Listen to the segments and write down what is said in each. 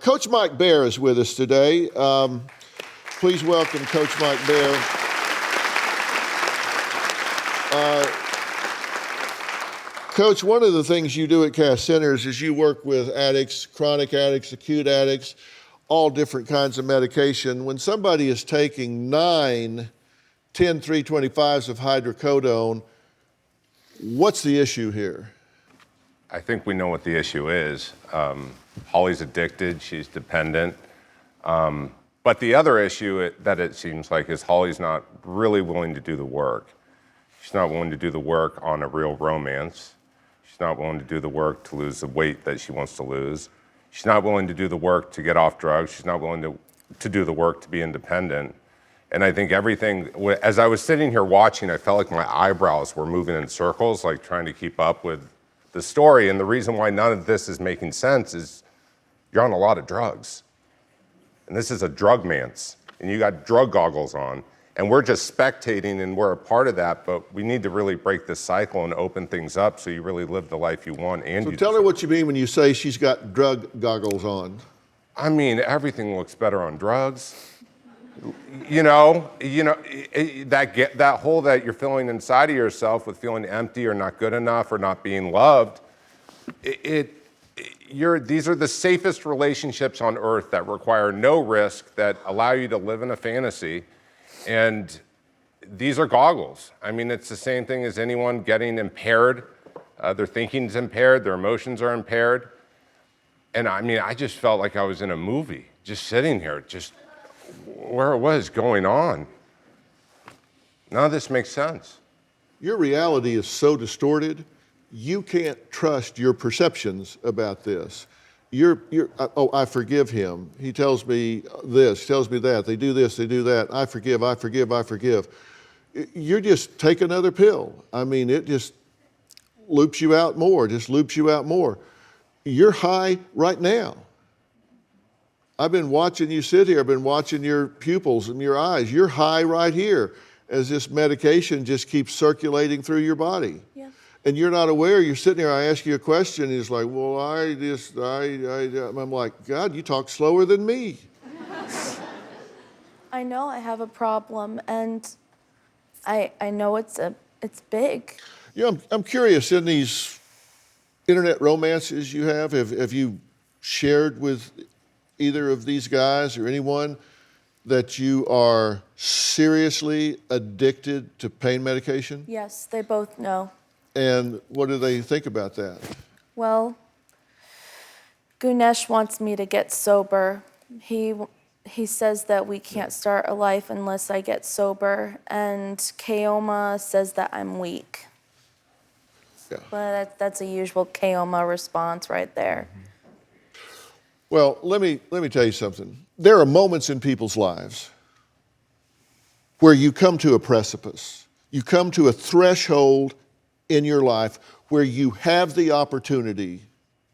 Coach Mike Bear is with us today. Please welcome Coach Mike Bear. Coach, one of the things you do at Cass Centers is you work with addicts, chronic addicts, acute addicts, all different kinds of medication. When somebody is taking 9 10-325s of hydrocodone, what's the issue here? I think we know what the issue is. Holly's addicted, she's dependent. But the other issue that it seems like is Holly's not really willing to do the work. She's not willing to do the work on a real romance. She's not willing to do the work to lose the weight that she wants to lose. She's not willing to do the work to get off drugs. She's not willing to do the work to be independent. And I think everything, as I was sitting here watching, I felt like my eyebrows were moving in circles, like trying to keep up with the story. And the reason why none of this is making sense is you're on a lot of drugs. And this is a drug man's, and you got drug goggles on. And we're just spectating, and we're a part of that, but we need to really break this cycle and open things up so you really live the life you want. And So tell her what you mean when you say she's got drug goggles on. I mean, everything looks better on drugs. That hole that you're filling inside of yourself with feeling empty or not good enough or not being loved, these are the safest relationships on earth that require no risk, that allow you to live in a fantasy. And these are goggles. I mean, it's the same thing as anyone getting impaired. Their thinking's impaired, their emotions are impaired. And I mean, I just felt like I was in a movie, just sitting here, just where it was going on. None of this makes sense. Your reality is so distorted, you can't trust your perceptions about this. I forgive him. He tells me this, he tells me that. They do this, they do that. I forgive, I forgive, I forgive. You just take another pill. I mean, it just loops you out more, just loops you out more. You're high right now. I've been watching you sit here. I've been watching your pupils and your eyes. You're high right here as this medication just keeps circulating through your body. Yeah. And you're not aware. You're sitting here, I ask you a question, and he's like, well, I'm like, God, you talk slower than me. I know I have a problem, and I know it's big. Yeah, I'm curious, in these internet romances you have you shared with either of these guys or anyone that you are seriously addicted to pain medication? Yes, they both know. And what do they think about that? Well, Gunesh wants me to get sober. He says that we can't start a life unless I get sober, and Kaoma says that I'm weak. Yeah. But that's a usual Kaoma response right there. Well, let me tell you something. There are moments in people's lives where you come to a precipice. You come to a threshold in your life where you have the opportunity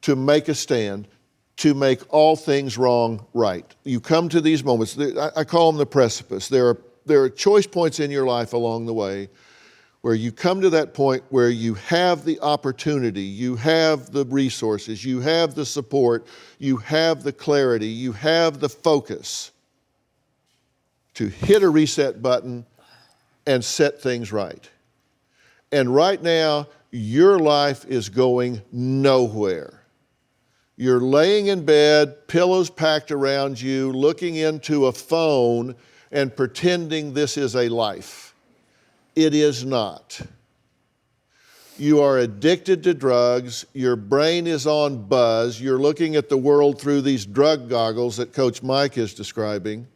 to make a stand, to make all things wrong right. You come to these moments. I call them the precipice. There are choice points in your life along the way where you come to that point where you have the opportunity, you have the resources, you have the support, you have the clarity, you have the focus to hit a reset button and set things right. And right now, your life is going nowhere. You're laying in bed, pillows packed around you, looking into a phone and pretending this is a life. It is not. You are addicted to drugs. Your brain is on buzz. You're looking at the world through these drug goggles that Coach Mike is describing.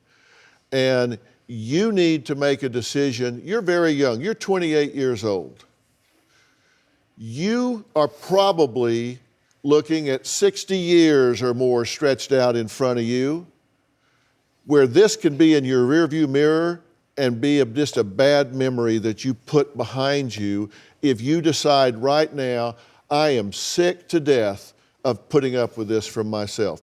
And you need to make a decision. You're very young. You're 28 years old. You are probably looking at 60 years or more stretched out in front of you, where this can be in your rearview mirror and be just a bad memory that you put behind you if you decide right now, I am sick to death of putting up with this from myself.